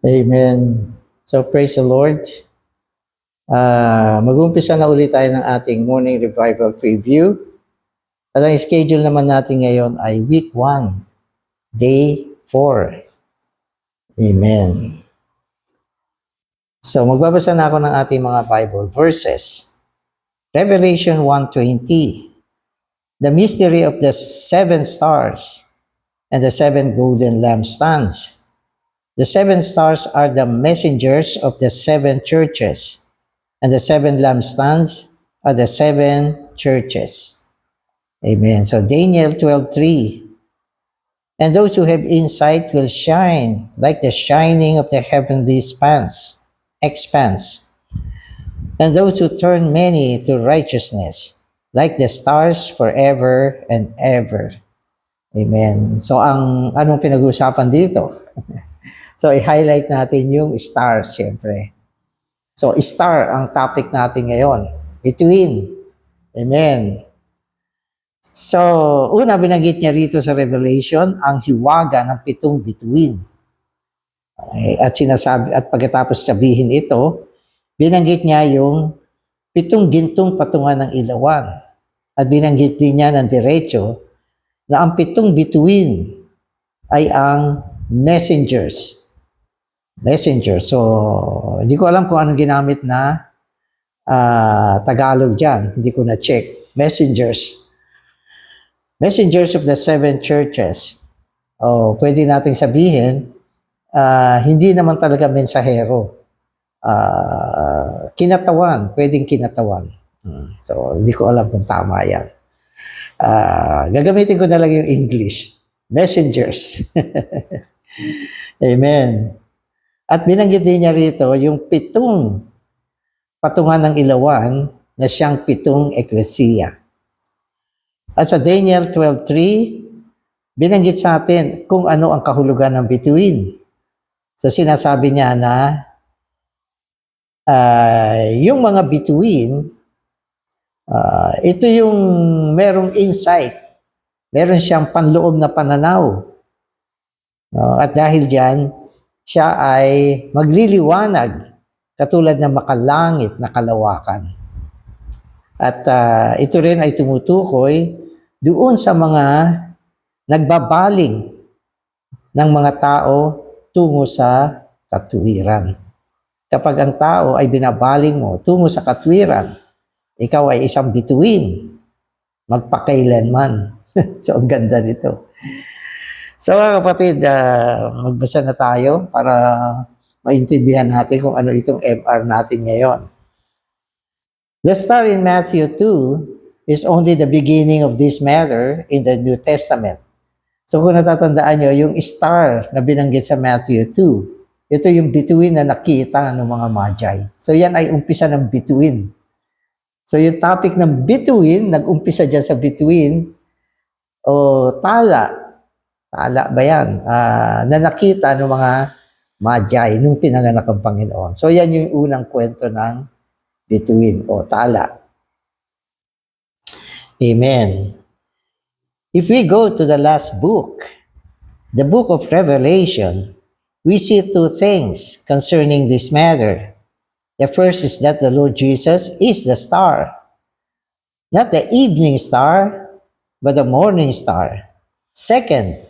Amen. So praise the Lord. Mag-umpisa na ulit tayo ng ating morning revival preview. At ang schedule naman natin ngayon ay week 1, day 4. Amen. So magbabasa na ako ng ating mga Bible verses. Revelation 1:20. The mystery of the 7 stars and the 7 golden lampstands. The 7 stars are the messengers of the 7 churches, and the 7 lampstands are the 7 churches. Amen. So Daniel 12:3. And those who have insight will shine like the shining of the heavenly expanse. And those who turn many to righteousness, like the stars forever and ever. Amen. So anong pinag-uusapan dito? So i-highlight natin yung stars, siyempre. So star ang topic natin ngayon. Between. Amen. So una binanggit niya rito sa Revelation ang hiwaga ng 7 bituin. Okay. At pagkatapos sabihin ito, binanggit niya yung 7 gintong patungan ng ilawan. At binanggit din niya ng diretso na ang 7 bituin ay ang messengers. So hindi ko alam kung anong ginamit na Tagalog dyan. Hindi ko na-check. Messengers of the 7 churches. Pwede nating sabihin, hindi naman talaga mensahero. Kinatawan, pwedeng kinatawan. So, hindi ko alam kung tama yan. Gagamitin ko na lang yung English. Messengers. Amen. At binanggit din niya rito yung 7 patungan ng ilawan na siyang 7 eklesiya. At sa Daniel 12:3, binanggit sa atin kung ano ang kahulugan ng bituin. So sinasabi niya na yung mga bituin, ito yung merong insight, meron siyang panloob na pananaw. At dahil dyan, siya ay magliliwanag katulad ng makalangit na kalawakan. At ito rin ay tumutukoy doon sa mga nagbabaling ng mga tao tungo sa katwiran. Kapag ang tao ay binabaling mo tungo sa katwiran, ikaw ay isang bituin, magpakailanman. So, ang ganda nito. So mga kapatid, magbasa na tayo para maintindihan natin kung ano itong MR natin ngayon. The star in Matthew 2 is only the beginning of this matter in the New Testament. So kung natatandaan nyo, yung star na binanggit sa Matthew 2, ito yung bituin na nakita ng mga magi. So yan ay umpisa ng bituin. So yung topic ng bituin, nag-umpisa dyan sa bituin o tala. Tala ba yan? Na nakita ng mga magi nung pinanganak ang Panginoon. So yan yung unang kwento ng bituin o tala. Amen. If we go to the last book, the book of Revelation, we see 2 things concerning this matter. The first is that the Lord Jesus is the star. Not the evening star, but the morning star. Second,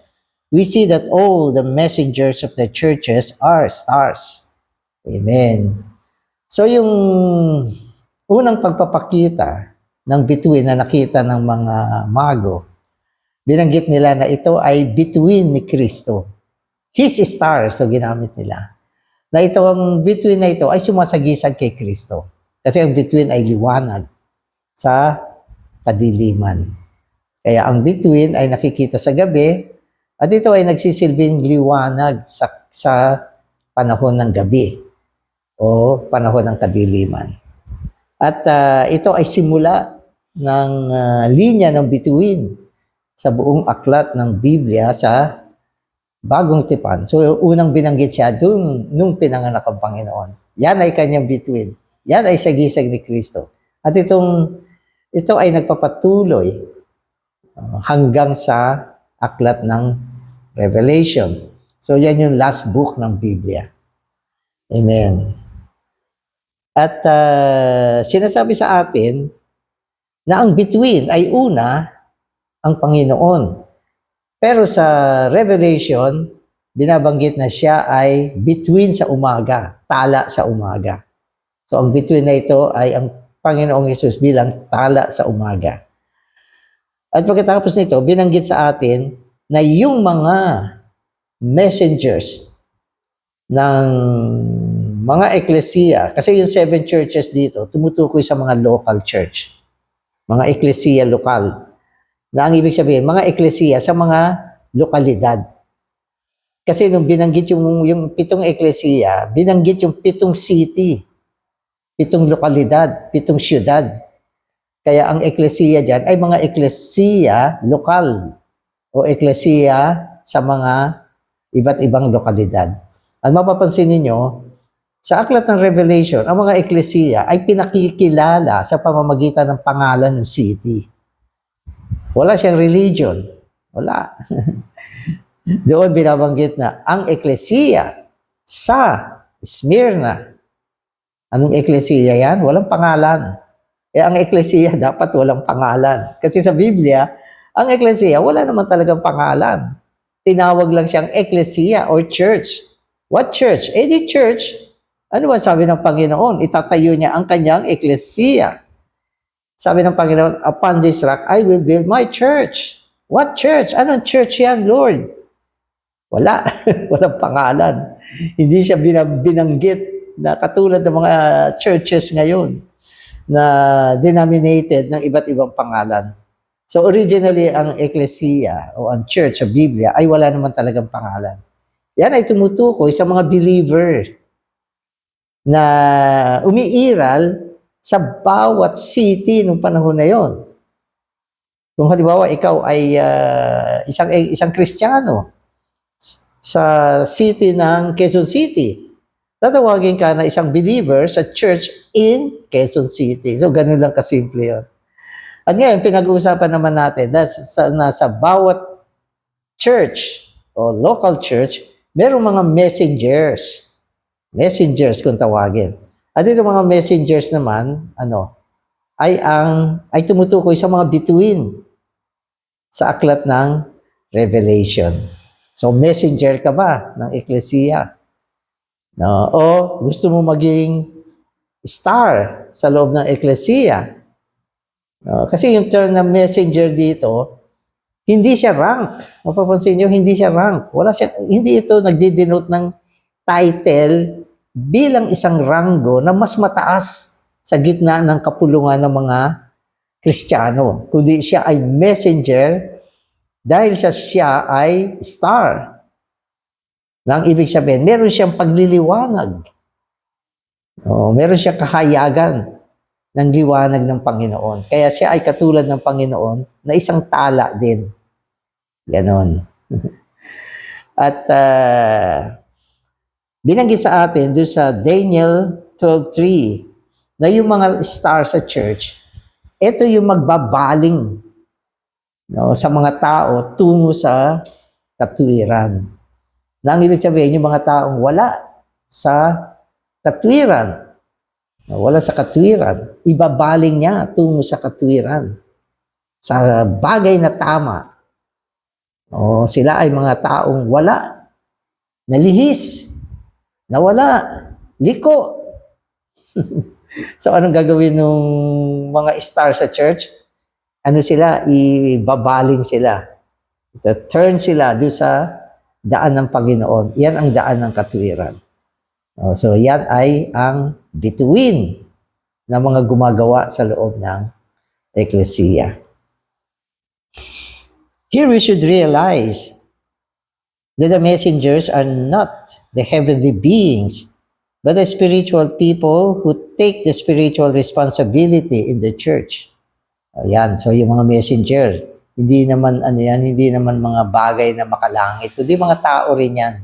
we see that all the messengers of the churches are stars. Amen. So yung unang pagpapakita ng bituin na nakita ng mga mago, binanggit nila na ito ay bituin ni Kristo. His star, so ginamit nila. Na ito ang bituin na ito ay sumasagisag kay Kristo. Kasi ang bituin ay liwanag sa kadiliman. Kaya ang bituin ay nakikita sa gabi, at ito ay nagsisilbing liwanag sa panahon ng gabi o panahon ng kadiliman. At ito ay simula ng linya ng bituin sa buong aklat ng Biblia sa Bagong Tipan. So unang binanggit siya nung pinanganak ang Panginoon. Yan ay kanyang bituin. Yan ay sagisag ni Kristo. At ito ay nagpapatuloy hanggang sa aklat ng Revelation. So yan yung last book ng Biblia. Amen. At sinasabi sa atin na ang between ay una ang Panginoon. Pero sa Revelation, binabanggit na siya ay between sa umaga, tala sa umaga. So ang between na ito ay ang Panginoong Hesus bilang tala sa umaga. At pagkatapos nito, binanggit sa atin na yung mga messengers ng mga eklesiya, kasi yung 7 churches dito, tumutukoy sa mga local church, mga eklesiya lokal. Na ang ibig sabihin, mga eklesiya sa mga lokalidad. Kasi nung binanggit yung 7 eklesiya, binanggit yung 7 city, 7 lokalidad, 7 syudad. Kaya ang eklesiya dyan ay mga eklesiya lokal o eklesiya sa mga iba't ibang lokalidad. At mapapansin ninyo, sa aklat ng Revelation, ang mga eklesiya ay pinakikilala sa pamamagitan ng pangalan ng city. Wala siyang religion. Wala. Doon binabanggit na ang eklesiya sa Smyrna. Anong eklesiya yan? Walang pangalan. Ang eklesiya dapat walang pangalan. Kasi sa Biblia, ang eklesiya wala naman talagang pangalan. Tinawag lang siyang eklesiya or church. What church? Di church. Ano ba sabi ng Panginoon? Itatayo niya ang kanyang eklesiya. Sabi ng Panginoon, upon this rock, I will build my church. What church? Anong church yan, Lord? Wala. Walang pangalan. Hindi siya binanggit na katulad ng mga churches ngayon na denominated ng iba't ibang pangalan. So originally, ang eklesiya o ang church sa Biblia ay wala naman talagang pangalan. Yan ay tumutukoy sa mga believer na umiiral sa bawat city nung panahon na yon. Kung halimbawa ikaw ay isang Kristiyano sa city ng Quezon City, tatawagin ka na isang believer sa church in Quezon City. So ganun lang kasimple yun. At ngayon, pinag-uusapan naman natin na sa bawat church o local church, merong mga messengers. Messengers kung tawagin. At itong mga messengers naman, ay tumutukoy sa mga between sa aklat ng Revelation. So, messenger ka ba ng eklesiya? No? O gusto mo maging star sa loob ng eklesiya? No? Kasi yung term na messenger dito, hindi siya rank. Mapapansin nyo, hindi siya rank. Hindi ito nagdi-denote ng title bilang isang ranggo na mas mataas sa gitna ng kapulungan ng mga Kristiyano. Kundi siya ay messenger dahil siya ay star. Nang ibig sabihin, meron siyang pagliliwanag. Meron siyang kahayagan ng liwanag ng Panginoon. Kaya siya ay katulad ng Panginoon na isang tala din. Ganon. At binanggit sa atin doon sa Daniel 12:3 na yung mga star sa church, ito yung magbabaling sa mga tao tungo sa katwiran. Na ang ibig sabihin, yung mga taong wala sa katwiran, ibabaling niya tungo sa katwiran, sa bagay na tama. Sila ay mga taong wala, nalihis, nawala, liko. So anong gagawin ng mga star sa church? Ibabaling sila. Turn sila doon sa daan ng Panginoon. Yan ang daan ng katwiran. So yan ay ang between na mga gumagawa sa loob ng eklesiya. Here we should realize that the messengers are not the heavenly beings, but the spiritual people who take the spiritual responsibility in the church. Ayan, so yung mga messenger, hindi naman mga bagay na makalangit, kundi mga tao rin yan.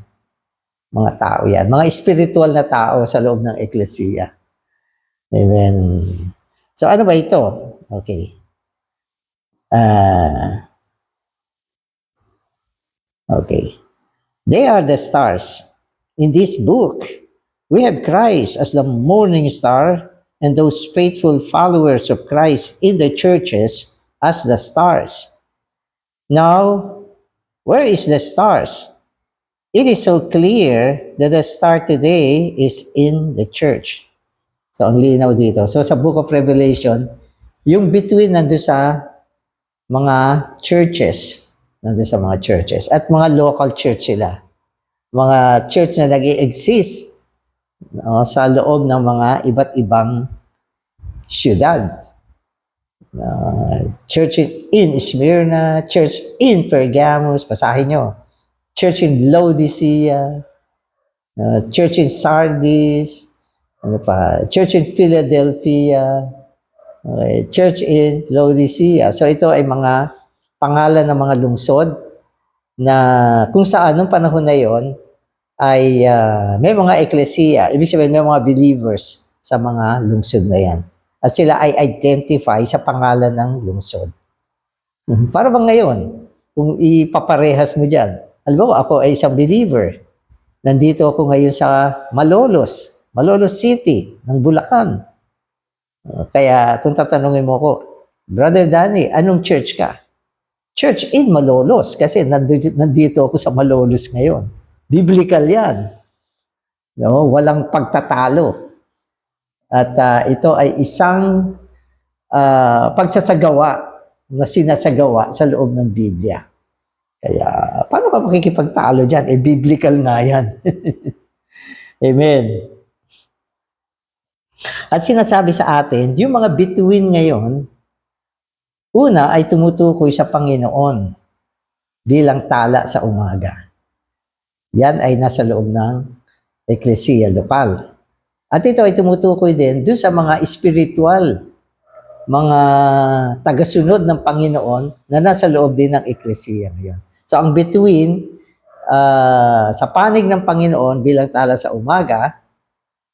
Mga tao yan, mga spiritual na tao sa loob ng eklesiya. Amen. So ano ba ito? Okay. Okay. They are the stars. In this book, We have Christ as the morning star and those faithful followers of Christ in the churches as the stars. Now, where is the stars? It is so clear that the star today is in the church. So, ang linaw dito. So, sa Book of Revelation, yung between nandun sa mga churches. Nandun sa mga churches. At mga local church sila. Mga church na nag-i-exist sa loob ng mga iba't ibang syudad. Church in Smyrna, church in Pergamos, basahin nyo. Church in Laodicea, church in Sardis, church in Philadelphia, church in Laodicea. So ito ay mga pangalan ng mga lungsod na kung saan nung panahon na yon ay may mga eklesiya, ibig sabihin may mga believers sa mga lungsod na yan. At sila ay identify sa pangalan ng lungsod. Para bang ngayon, kung ipaparehas mo dyan, halimbawa ako ay isang believer, nandito ako ngayon sa Malolos City ng Bulacan. Kaya kung tatanungin mo ko, Brother Danny, anong church ka? Church in Malolos, kasi nandito ako sa Malolos ngayon. Biblical yan. No? Walang pagtatalo. At ito ay isang pagsasagawa na sinasagawa sa loob ng Biblia. Kaya, paano ka makikipagtalo dyan? Biblical nga yan. Amen. At sinasabi sa atin, yung mga bituin ngayon, una ay tumutukoy sa Panginoon bilang tala sa umaga. Yan ay nasa loob ng eklesiya lokal. At ito ay tumutukoy din doon sa mga spiritual, mga tagasunod ng Panginoon na nasa loob din ng eklesiya ngayon. So ang between sa panig ng Panginoon bilang tala sa umaga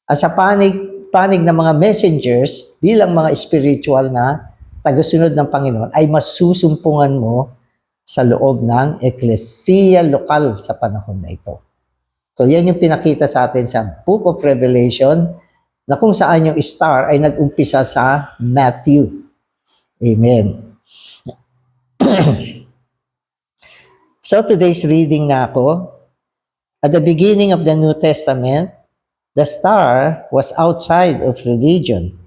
at sa panig ng mga messengers bilang mga spiritual na tagasunod ng Panginoon ay masusumpungan mo sa loob ng eklesiya lokal sa panahon na ito. So yan yung pinakita sa atin sa Book of Revelation na kung saan yung star ay nag-umpisa sa Matthew. Amen. So today's reading na ako. At the beginning of the New Testament, the star was outside of religion.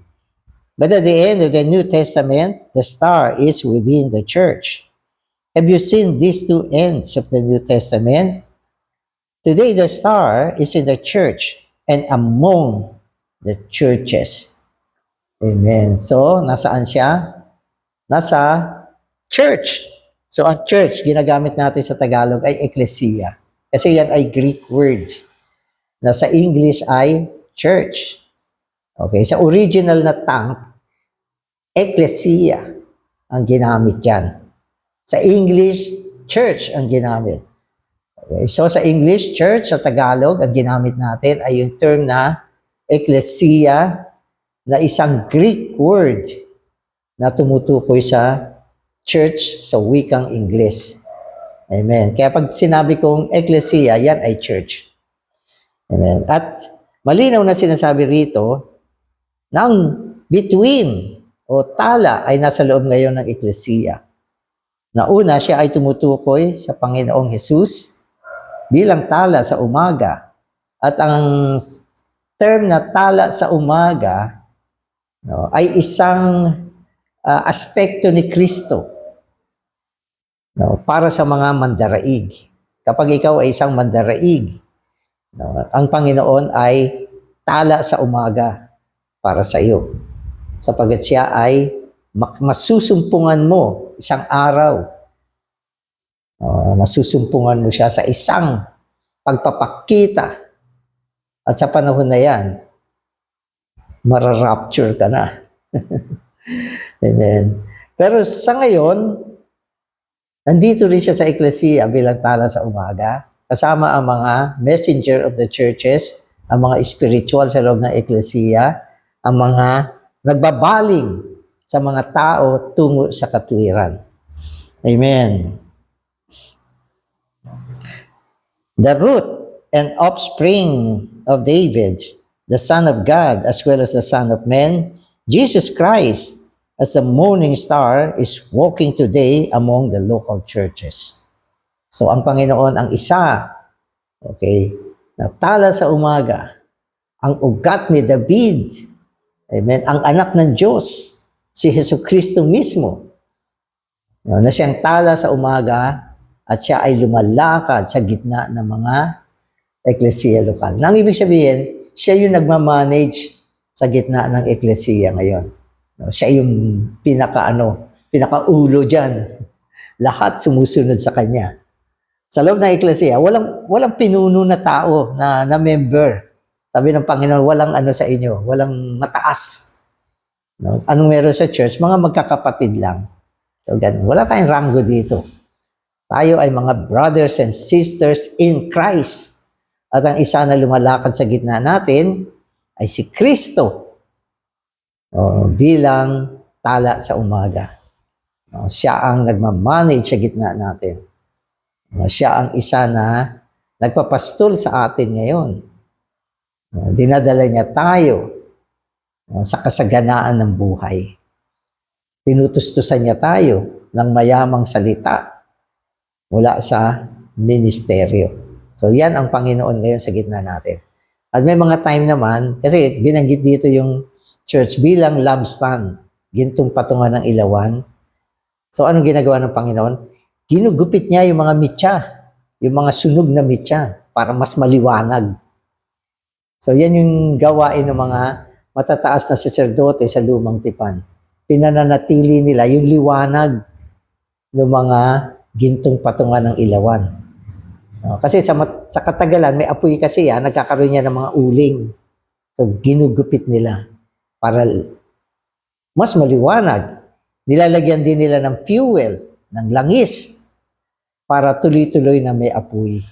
But at the end of the New Testament, the star is within the church. Have you seen these two ends of the New Testament? Today, the star is in the church and among the churches. Amen. So, nasaan siya? Nasa church. So, ang church, ginagamit natin sa Tagalog ay ecclesia. Kasi yan ay Greek word. Na sa English ay church. Okay, sa original na tank, ecclesia ang ginamit dyan. Sa English, church ang ginamit. Okay, so sa English, church, sa Tagalog, ang ginamit natin ay yung term na ecclesia na isang Greek word na tumutukoy sa church sa wikang Ingles. Amen. Kaya pag sinabi kong ecclesia, yan ay church. Amen. At malinaw na sinasabi rito na ang between o tala ay nasa loob ngayon ng ecclesia. Na una, siya ay tumutukoy sa Panginoong Hesus bilang tala sa umaga. At ang term na tala sa umaga ay isang aspekto ni Kristo para sa mga mandaraig. Kapag ikaw ay isang mandaraig, ang Panginoon ay tala sa umaga para sa iyo. Sapagat siya ay masusumpungan mo isang araw. Masusumpungan mo siya sa isang pagpapakita. At sa panahon na yan, mararapture ka na. Amen. Pero sa ngayon, nandito rin siya sa eklesiya bilang tala sa umaga, kasama ang mga messenger of the churches, ang mga spiritual sa loob ng eklesiya, ang mga nagbabaling sa mga tao tungo sa katuwiran. Amen. The root and offspring of David the Son of God as well as the Son of Man, Jesus Christ, as the morning star, is walking today among the local churches. So ang Panginoon ang isa, okay, natala sa umaga, ang ugat ni David, amen, ang anak ng Diyos, si Jesucristo mismo, na siyang tala sa umaga at siya ay lumalakad sa gitna ng mga eklesiya lokal. Nang ibig sabihin, siya yung nagmamanage sa gitna ng eklesiya ngayon. Siya yung pinakaulo dyan. Lahat sumusunod sa kanya. Sa loob ng eklesiya, walang pinuno na tao na member. Sabi ng Panginoon, walang ano sa inyo, walang mataas. No? Anong meron sa church? Mga magkakapatid lang. So, ganun. Wala tayong ranggo dito. Tayo ay mga brothers and sisters in Christ. At ang isa na lumalakad sa gitna natin ay si Kristo. Bilang tala sa umaga. Siya ang nagmamanage sa gitna natin. Siya ang isa na nagpapastol sa atin ngayon. Dinadala niya tayo sa kasaganaan ng buhay. Tinutustusan niya tayo ng mayamang salita mula sa ministeryo. So yan ang Panginoon ngayon sa gitna natin. At may mga time naman, kasi binanggit dito yung church bilang lampstand, gintong patungan ng ilawan. So anong ginagawa ng Panginoon? Ginugupit niya yung mga mitya, yung mga sunog na mitya para mas maliwanag. So yan yung gawain ng mga matataas na saserdote sa lumang tipan. Pinananatili nila yung liwanag ng mga gintong patungan ng ilawan. Kasi sa katagalan, may apoy kasi nagkakaroon niya ng mga uling. So ginugupit nila para mas maliwanag. Nilalagyan din nila ng fuel, ng langis, para tuloy-tuloy na may apoy.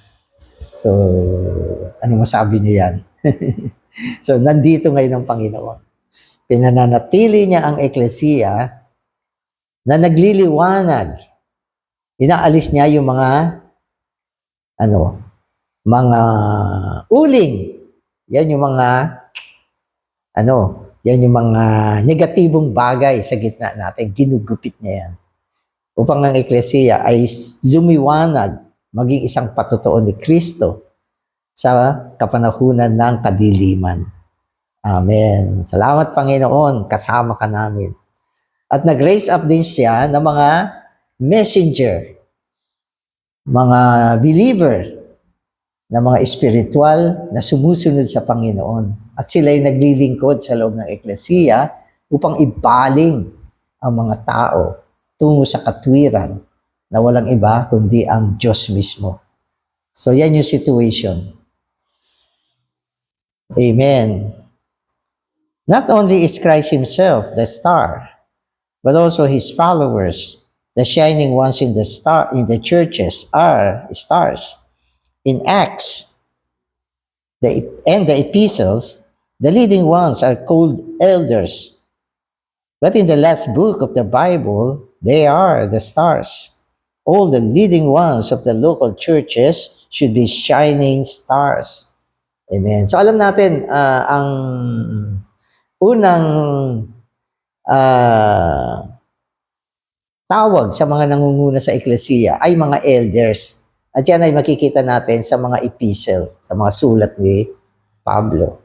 So, ano masabi niyo yan? So, nandito ngayon ang Panginoon. Pinananatili niya ang eklesiya na nagliliwanag. Inaalis niya yung mga uling. Yan yung mga yan yung mga negatibong bagay sa gitna natin. Ginugupit niya yan. Upang ang eklesiya ay lumiwanag, maging isang patutuon ni Kristo sa kapanahunan ng kadiliman. Amen. Salamat, Panginoon. Kasama ka namin. At nag-raise up din siya ng mga messenger, mga believer, na mga spiritual na sumusunod sa Panginoon. At sila'y naglilingkod sa loob ng eklesiya upang ibaling ang mga tao tungo sa katwiran na walang iba kundi ang Diyos mismo. So yan yung situation. Amen. Not only is Christ himself the star, but also his followers, the shining ones in the churches, are stars. In Acts and the epistles, the leading ones are called elders. But in the last book of the Bible, they are the stars. All the leading ones of the local churches should be shining stars. Amen. So alam natin, ang unang tawag sa mga nangunguna sa eklesiya ay mga elders. At yan ay makikita natin sa mga epistle, sa mga sulat ni Pablo.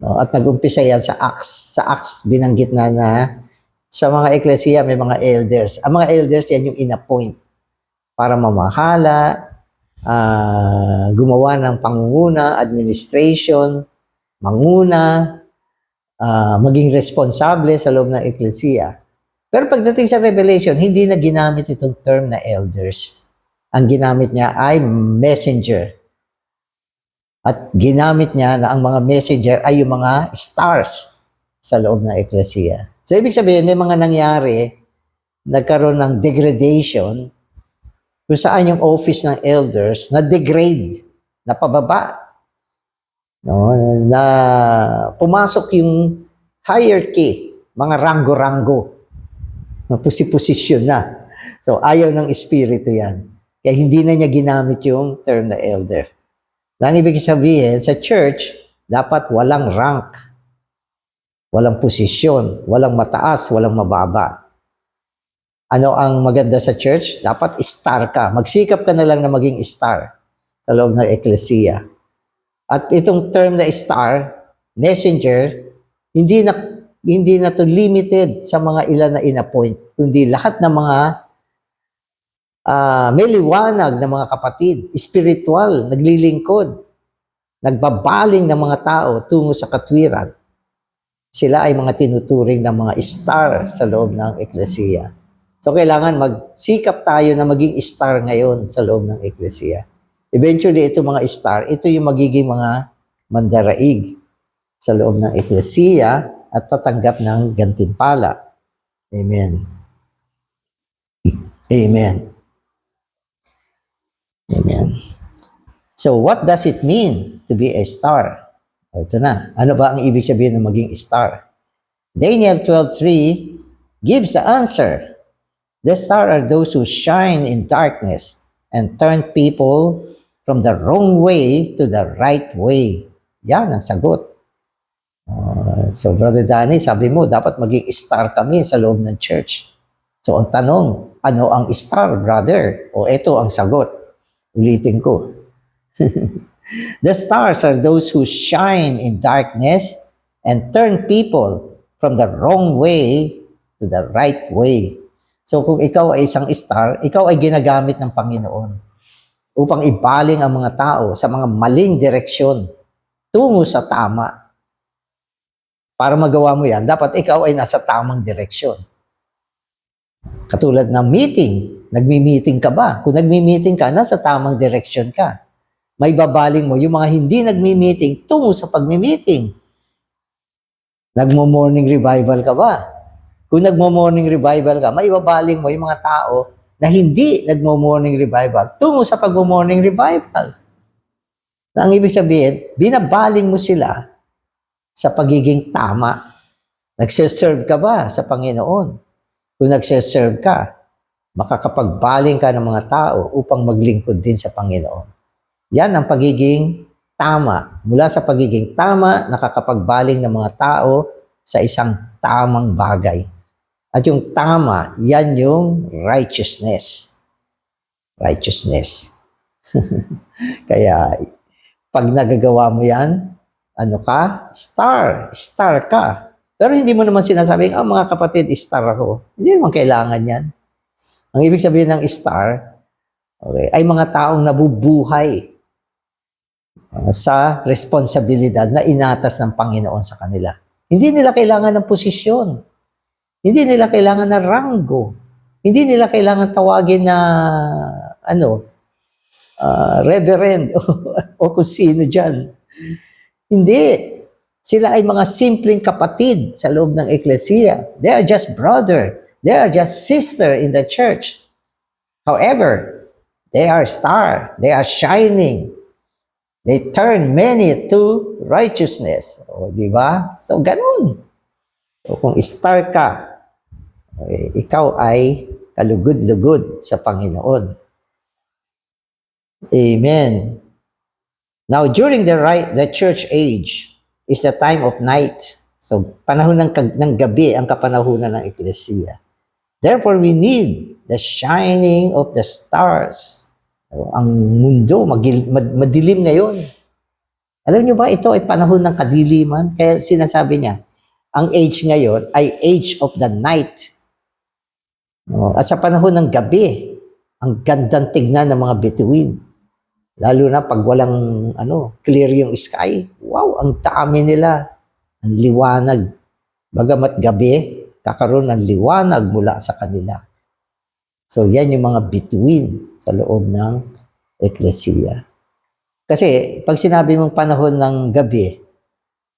At nag-umpisa yan sa Acts. Sa Acts, binanggit na sa mga eklesiya may mga elders. Ang mga elders, yan yung in-appoint para mamahala, gumawa ng pangunguna, administration, manguna, maging responsable sa loob ng eklesiya. Pero pagdating sa Revelation, hindi na ginamit itong term na elders. Ang ginamit niya ay messenger. At ginamit niya na ang mga messenger ay yung mga stars sa loob ng eklesiya. So, ibig sabihin, may mga nangyari, nagkaroon ng degradation, kung saan yung office ng elders na-degrade, na pababa. No? Na pumasok yung hierarchy, mga ranggo-ranggo, na posisyon na. So, ayaw ng espiritu yan. Kaya hindi na niya ginamit yung term na elder. Ang ibig sabihin, sa church, dapat walang rank, walang posisyon, walang mataas, walang mababa. Ano ang maganda sa church? Dapat star ka. Magsikap ka na lang na maging star sa loob ng eklesiya. At itong term na star, messenger, hindi na to limited sa mga ilan na inappoint, kundi lahat ng mga may liwanag na mga kapatid, spiritual, naglilingkod, nagbabaling ng mga tao tungo sa katwiran. Sila ay mga tinuturing ng mga star sa loob ng eklesiya. So kailangan magsikap tayo na maging star ngayon sa loob ng eklesiya. Eventually, ito mga star, ito yung magiging mga mandaraig sa loob ng eklesiya at tatanggap ng gantimpala. Amen. Amen. Amen. So what does it mean to be a star? Ito na. Ano ba ang ibig sabihin ng maging star? Daniel 12:3 gives the answer. The star are those who shine in darkness and turn people from the wrong way to the right way. Yan ang sagot. So Brother Danny, sabi mo, dapat maging star kami sa loob ng church. So ang tanong, ano ang star, brother? O ito ang sagot. Ulitin ko. The stars are those who shine in darkness and turn people from the wrong way to the right way. So kung ikaw ay isang star, ikaw ay ginagamit ng Panginoon upang ibaling ang mga tao sa mga maling direksyon tungo sa tama. Para magawa mo yan, dapat ikaw ay nasa tamang direksyon. Katulad ng meeting, nagmi-meeting ka ba? Kung nagmi-meeting ka, nasa tamang direksyon ka. May babaling mo yung mga hindi nagmi-meeting tungo sa pagmi-meeting. Nagmo-morning revival ka ba? Kung nagmo-morning revival ka, may babaling mo yung mga tao na hindi nagmo-morning revival tungo sa pagmo-morning revival. Na ang ibig sabihin, binabaling mo sila sa pagiging tama. Nagsiserve ka ba sa Panginoon? Kung nagsiserve ka, makakapagbaling ka ng mga tao upang maglingkod din sa Panginoon. Yan ang pagiging tama. Mula sa pagiging tama, nakakapagbaling ng mga tao sa isang tamang bagay. At yung tama, yan yung righteousness. Righteousness. Kaya, pag nagagawa mo yan, ano ka? Star. Star ka. Pero hindi mo naman sinasabing, mga kapatid, star ako. Hindi naman kailangan yan. Ang ibig sabihin ng star, okay, ay mga taong nabubuhay sa responsibilidad na inatas ng Panginoon sa kanila. Hindi nila kailangan ng posisyon. Hindi nila kailangan ng ranggo. Hindi nila kailangan tawagin na reverend o kung sino dyan. Hindi. Sila ay mga simpleng kapatid sa loob ng eklesiya. They are just brother. They are just sister in the church. However, they are star. They are shining. They turn many to righteousness. O, di ba? So, ganun. So, kung star ka, ikaw ay kalugod-lugod sa Panginoon. Amen. Now, during the church age is the time of night. So, panahon ng gabi ang kapanahunan ng eklesiya. Therefore, we need the shining of the stars. Ang mundo, madilim ngayon. Alam niyo ba, ito ay panahon ng kadiliman. Kaya sinasabi niya, ang age ngayon ay age of the night. At sa panahon ng gabi, ang gandang tignan ng mga bituin. Lalo na pag walang clear yung sky. Wow, ang dami nila. Ang liwanag. Bagamat gabi, kakaroon ng liwanag mula sa kanila. So yan yung mga bituin sa loob ng eklesiya. Kasi pag sinabi mong panahon ng gabi,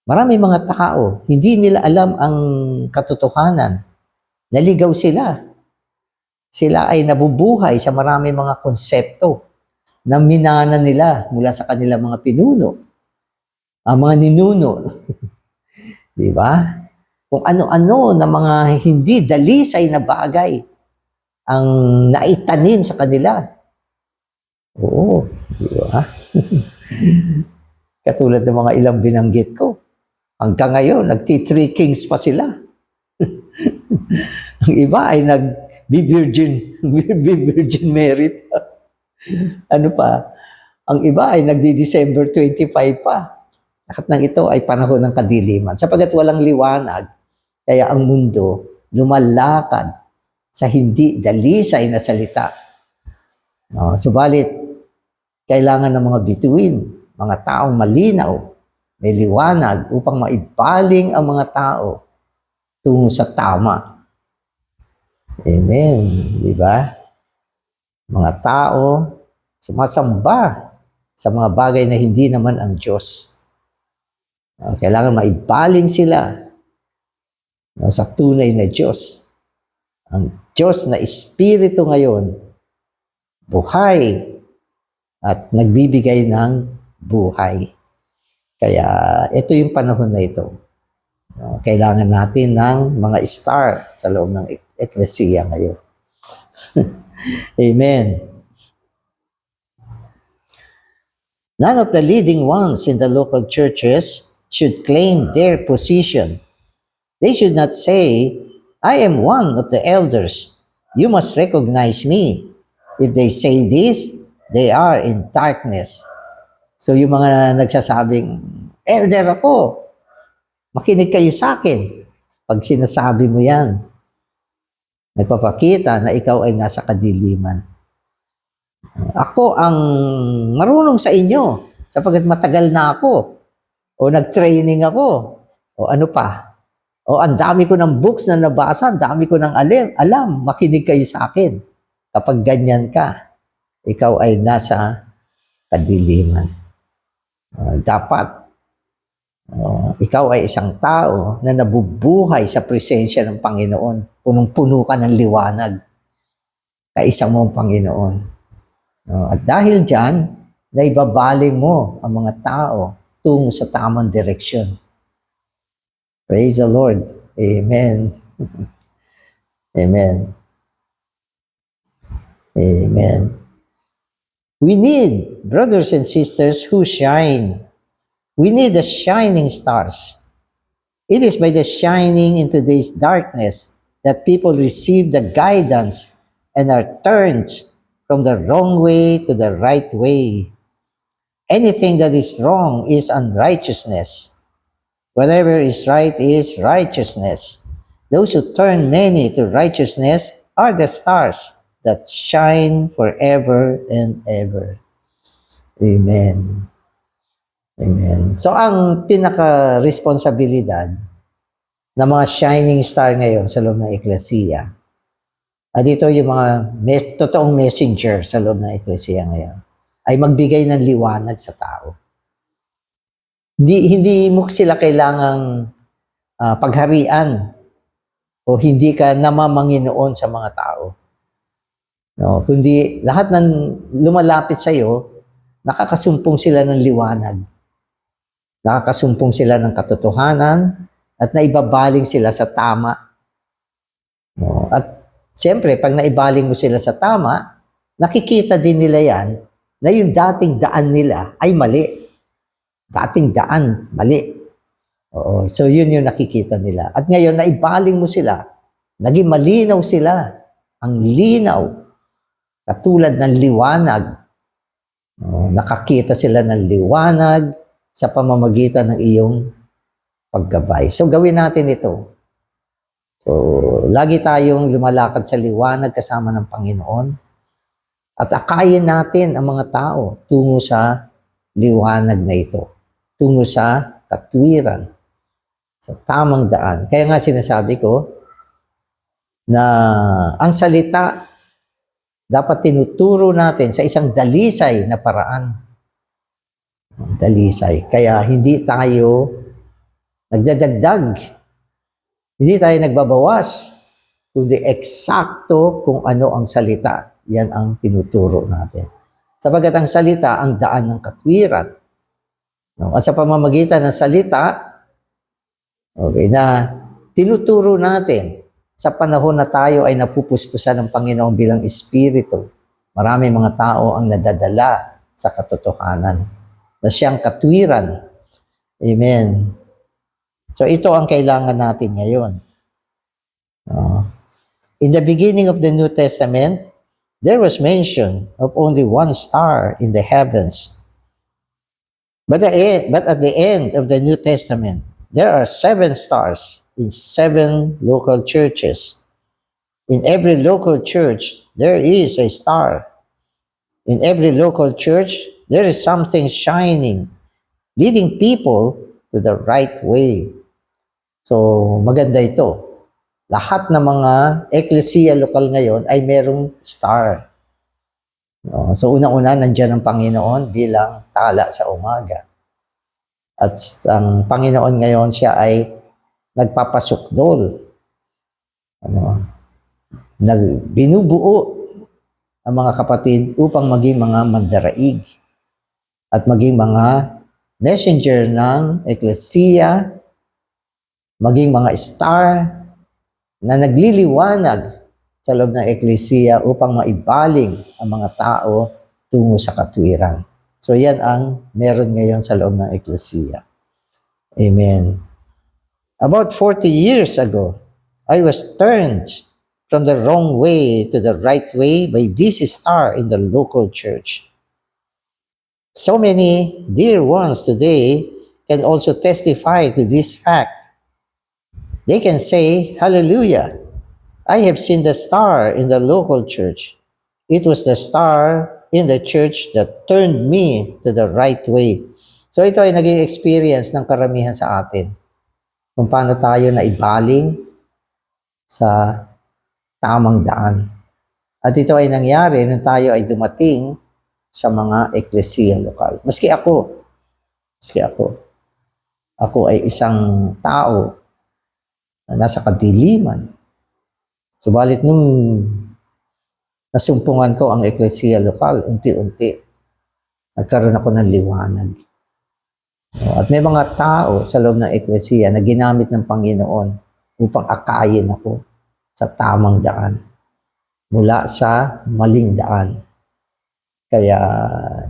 marami mga tao, hindi nila alam ang katotohanan. Naligaw sila. Sila ay nabubuhay sa marami mga konsepto na minana nila mula sa kanilang mga pinuno. Ang mga ninuno. Di ba? Kung ano-ano na mga hindi dalisay na bagay ang naitanim sa kanila. Oo. Di ba? Katulad ng mga ilang binanggit ko. Hanggang ngayon, nagti-three kings pa sila. Ang iba ay nag-Virgin Mary pa. Ano pa? Ang iba ay nagdi-December 25 pa. Lahat ng ito ay panahon ng kadiliman. Sapagat walang liwanag, kaya ang mundo lumalakad sa hindi dalisay na salita. No, subalit, kailangan ng mga bituin, mga taong malinaw, may liwanag upang maibaling ang mga tao tungo sa tama. Amen. Di ba? Mga tao sumasamba sa mga bagay na hindi naman ang Diyos. Kailangan maibaling sila sa tunay na Diyos. Ang Diyos na Espiritu ngayon, buhay at nagbibigay ng buhay. Kaya ito yung panahon na ito. Kailangan natin ng mga star sa loob ng eklesiya ngayon. Amen. None of the leading ones in the local churches should claim their position. They should not say, I am one of the elders. You must recognize me. If they say this, they are in darkness. So yung mga nagsasabing, elder ako, makinig kayo sa akin. Pag sinasabi mo yan, nagpapakita na ikaw ay nasa kadiliman. Ako ang marunong sa inyo sapagkat matagal na ako o nag-training ako o ano pa. O ang dami ko ng books na nabasa, ang dami ko ng alam, makinig kayo sa akin. Kapag ganyan ka, ikaw ay nasa kadiliman. Dapat ikaw ay isang tao na nabubuhay sa presensya ng Panginoon. Punong-puno ka ng liwanag. Kaisa mo ang Panginoon. At dahil dyan, naibabaling mo ang mga tao tungo sa tamang direksyon. Praise the Lord. Amen. Amen. Amen. We need brothers and sisters who shine. We need the shining stars. It is by the shining into this darkness that people receive the guidance and are turned from the wrong way to the right way. Anything that is wrong is unrighteousness. Whatever is right is righteousness. Those who turn many to righteousness are the stars that shine forever and ever. Amen. Amen. So ang pinaka-responsibilidad ng mga shining star ngayon sa loob ng eklesiya, at ito yung mga totoong messenger sa loob ng eklesiya ngayon, ay magbigay ng liwanag sa tao. Hindi mo sila kailangang pagharian o hindi ka namamanginoon sa mga tao. No, kundi lahat ng lumalapit sa iyo, nakakasumpong sila ng liwanag. Nakakasumpong sila ng katotohanan at naibabaling sila sa tama. No, at siyempre, pag naibaling mo sila sa tama, nakikita din nila yan na yung dating daan nila ay mali. Dating daan, mali. Oo, so yun yung nakikita nila. At ngayon, naibaling mo sila. Naging malinaw sila. Ang linaw. Katulad ng liwanag. Nakakita sila ng liwanag sa pamamagitan ng iyong paggabay. So gawin natin ito. So lagi tayong lumalakad sa liwanag kasama ng Panginoon. At akayin natin ang mga tao tungo sa liwanag na ito. Tungo sa katwiran. Sa tamang daan. Kaya nga sinasabi ko na ang salita dapat tinuturo natin sa isang dalisay na paraan. Dalisay. Kaya hindi tayo nagdadagdag. Hindi tayo nagbabawas. Kundi eksakto kung ano ang salita. Yan ang tinuturo natin. Sapagat ang salita ang daan ng katwiran. At sa pamamagitan ng salita, okay, na tinuturo natin sa panahon na tayo ay napupuspusan ng Panginoon bilang Espiritu. Marami mga tao ang nadadala sa katotohanan. na siyang katwiran. Amen. So ito ang kailangan natin ngayon. In the beginning of the New Testament, there was mention of only one star in the heavens. But at the end of the New Testament, there are 7 stars in 7 local churches. In every local church, there is a star. In every local church, there is something shining, leading people to the right way. So, maganda ito. Lahat ng mga eklesiya lokal ngayon ay merong star. So, unang-una, nandiyan ang Panginoon bilang tala sa umaga. At ang Panginoon ngayon, siya ay nagpapasukdol. Binubuo ang mga kapatid upang maging mga mandaraig at maging mga messenger ng eklesiya, maging mga star na nagliliwanag sa loob ng eklesiya upang maibaling ang mga tao tungo sa katwiran. So yan ang meron ngayon sa loob ng eklesiya. Amen. About 40 years ago, I was turned from the wrong way to the right way by this star in the local church. So many dear ones today can also testify to this fact. They can say, "Hallelujah, I have seen the star in the local church. It was the star in the church that turned me to the right way." So ito ay naging experience ng karamihan sa atin. Kung paano tayo naibaling sa tamang daan. At ito ay nangyari nung tayo ay dumating sa mga eklesiya lokal. Maski ako ay isang tao na nasa kadiliman. Subalit nung nasumpungan ko ang eklesiya lokal, unti-unti, nagkaroon ako ng liwanag. At may mga tao sa loob ng eklesiya na ginamit ng Panginoon upang akayin ako sa tamang daan, mula sa maling daan. Kaya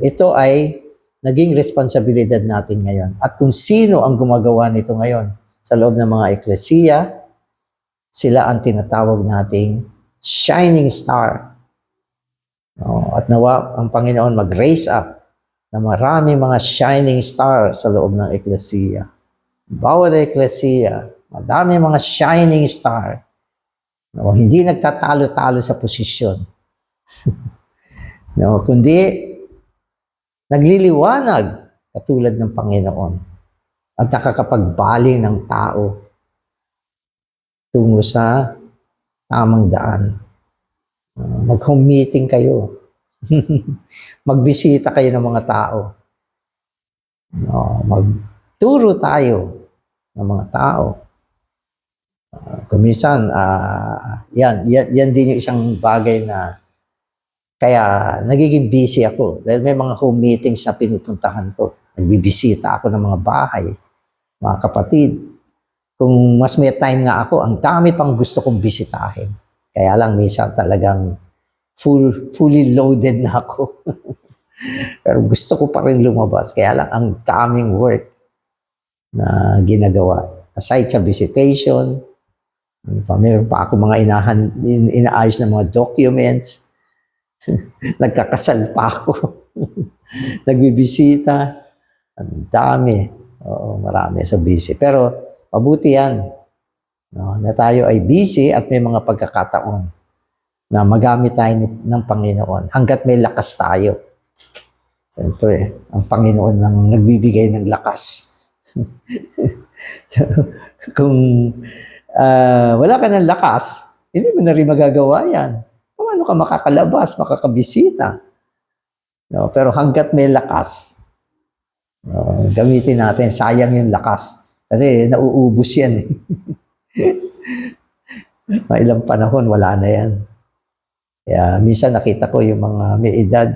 ito ay naging responsibilidad natin ngayon. At kung sino ang gumagawa nito ngayon sa loob ng mga eklesiya, sila ang tinatawag nating shining star. At nawa ang Panginoon mag-raise up na maraming mga shining star sa loob ng eklesiya. Bawat eklesiya, madami mga shining star. Hindi nagtatalo-talo sa posisyon. Kundi nagliliwanag katulad ng Panginoon at nakakapagbaling ng tao tungo sa tamang daan. Mag-home meeting kayo. Magbisita kayo ng mga tao. Magturo tayo ng mga tao. Kuminsan, yan din yung isang bagay na kaya nagiging busy ako dahil may mga home meetings na pinupuntahan ko. Nagbibisita ako ng mga bahay, mga kapatid. Kung mas may time nga ako, ang dami pang gusto kong bisitahin. Kaya lang minsan talagang fully loaded na ako. Pero gusto ko pa rin lumabas. Kaya lang ang daming work na ginagawa. Aside sa visitation, meron pa ako mga inaayos na mga documents. Nagkakasal pa ako. Nagbibisita. Ang dami. Oo, marami sa busy. Pero mabuti yan. Na tayo ay busy at may mga pagkakataon na magamit tayo ng Panginoon hanggat may lakas tayo. Siyempre, ang Panginoon ang nagbibigay ng lakas. So, kung wala ka ng lakas, hindi mo na rin magagawa yan. Paano ka makakalabas, makakabisita? Pero hanggat may lakas, gamitin natin, sayang yung lakas. Kasi nauubos yan. Ilang panahon, wala na yan. Kaya minsan nakita ko yung mga may edad,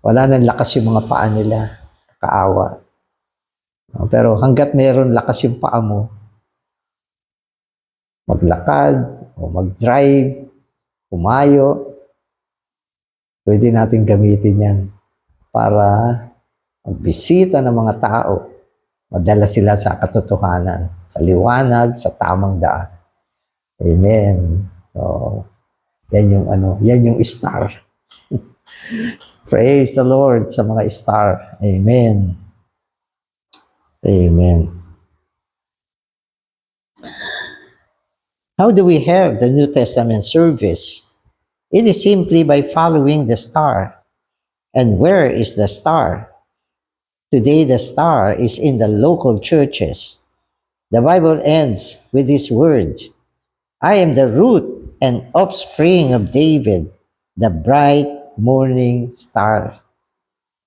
wala nang lakas yung mga paa nila, kaawa. Pero hanggat mayroon lakas yung paa mo, maglakad o mag-drive, humayo, pwede natin gamitin yan para magbisita ng mga tao, madala sila sa katotohanan, sa liwanag, sa tamang daan. Amen. So, yan yung star. Praise the Lord sa mga star. Amen. Amen. How do we have the New Testament service? It is simply by following the star. And where is the star? Today, the star is in the local churches. The Bible ends with these words, I am the root and offspring of David, the bright morning star.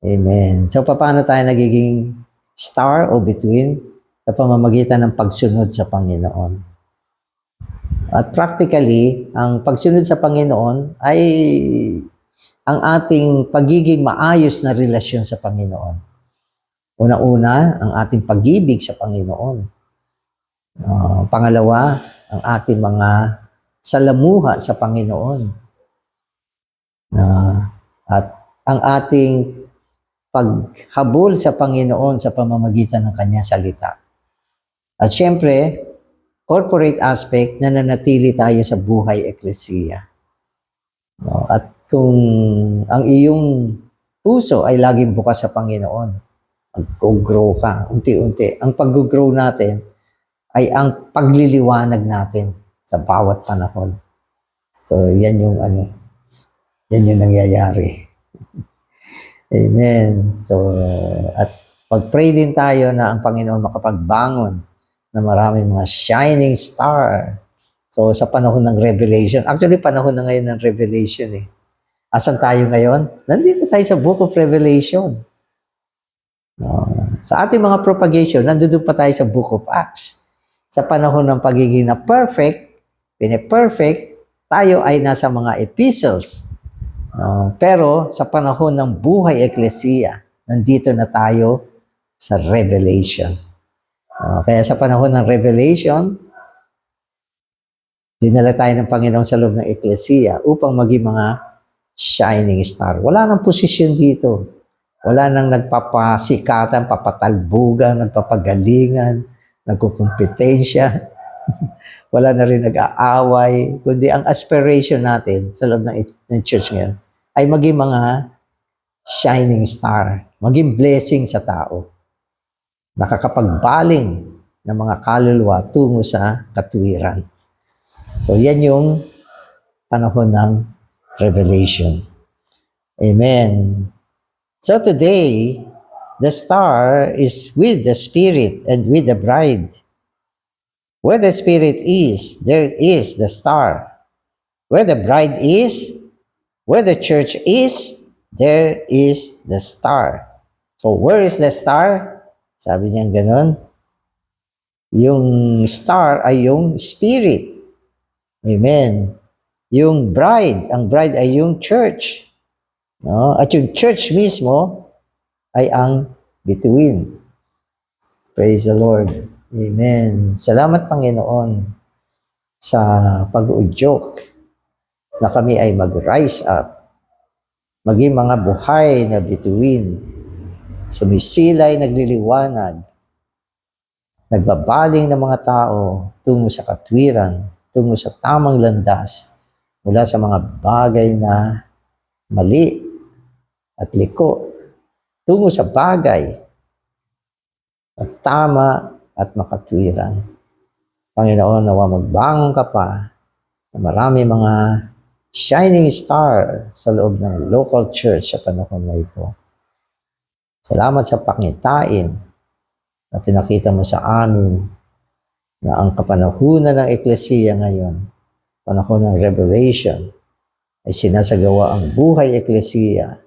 Amen. So, paano tayo nagiging star o between? Sa pamamagitan ng pagsunod sa Panginoon. At practically, ang pagsunod sa Panginoon ay ang ating pagiging maayos na relasyon sa Panginoon. Una-una, ang ating pag-ibig sa Panginoon. Pangalawa, ang ating mga salamuha sa Panginoon. At ang ating paghabol sa Panginoon sa pamamagitan ng Kanyang salita. At syempre, corporate aspect na nanatili tayo sa buhay eklesiya. At kung ang iyong puso ay laging bukas sa Panginoon, mag-grow ka unti-unti. Ang pag-grow natin ay ang pagliliwanag natin sa bawat panahon. So, yan yung nangyayari. Amen. So, at pag-pray din tayo na ang Panginoon makapagbangon na maraming mga shining star. So, sa panahon ng Revelation, actually, panahon na ngayon ng Revelation eh. Asan tayo ngayon? Nandito tayo sa Book of Revelation. Sa ating mga propagation, nandito pa tayo sa Book of Acts. Sa panahon ng pagiging na perfect, pine-perfect, tayo ay nasa mga epistles. Pero sa panahon ng buhay eklesiya, nandito na tayo sa Revelation. Kaya sa panahon ng Revelation, dinala tayo ng Panginoon sa loob ng eklesiya upang maging mga shining star. Wala nang posisyon dito. Wala nang nagpapasikatan, papatalbugan, nagpapagalingan, nagkukumpetensya. Wala na rin nag-aaway. Kundi ang aspiration natin sa loob ng church ngayon ay maging mga shining star. Maging blessing sa tao. Nakakapagbaling ng mga kaluluwa tungo sa katuwiran. So, yan yung panahon ng Revelation. Amen. So, today, the star is with the Spirit and with the bride. Where the Spirit is, there is the star. Where the bride is, where the church is, there is the star. So, where is the star? Sabi niya ganun. Yung star ay yung spirit. Amen. Yung bride, ang bride ay yung church. No? At yung church mismo ay ang between. Praise the Lord. Amen. Salamat Panginoon sa pag-uudyok na kami ay mag-rise up. Maging mga buhay na between. Sumisilay, nagliliwanag, nagbabaling ng mga tao tungo sa katwiran, tungo sa tamang landas, mula sa mga bagay na mali at liko, tungo sa bagay na tama at makatwiran. Panginoon, nawa magbangon ka pa na marami mga shining star sa loob ng local church sa panahon na ito. Salamat sa pangitain na pinakita mo sa amin na ang kapanahunan ng eklesiya ngayon, panahon ng Revelation, ay sinasagawa ang buhay eklesiya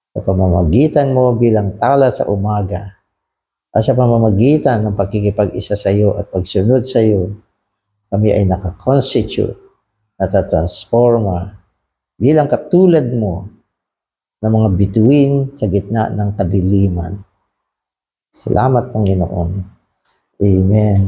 sa pamamagitan mo bilang tala sa umaga at sa pamamagitan ng pagkikipag-isa sa iyo at pagsunod sa iyo, kami ay nakakonstitute at transforma bilang katulad mo ng mga bituin sa gitna ng kadiliman. Salamat, Panginoon. Amen.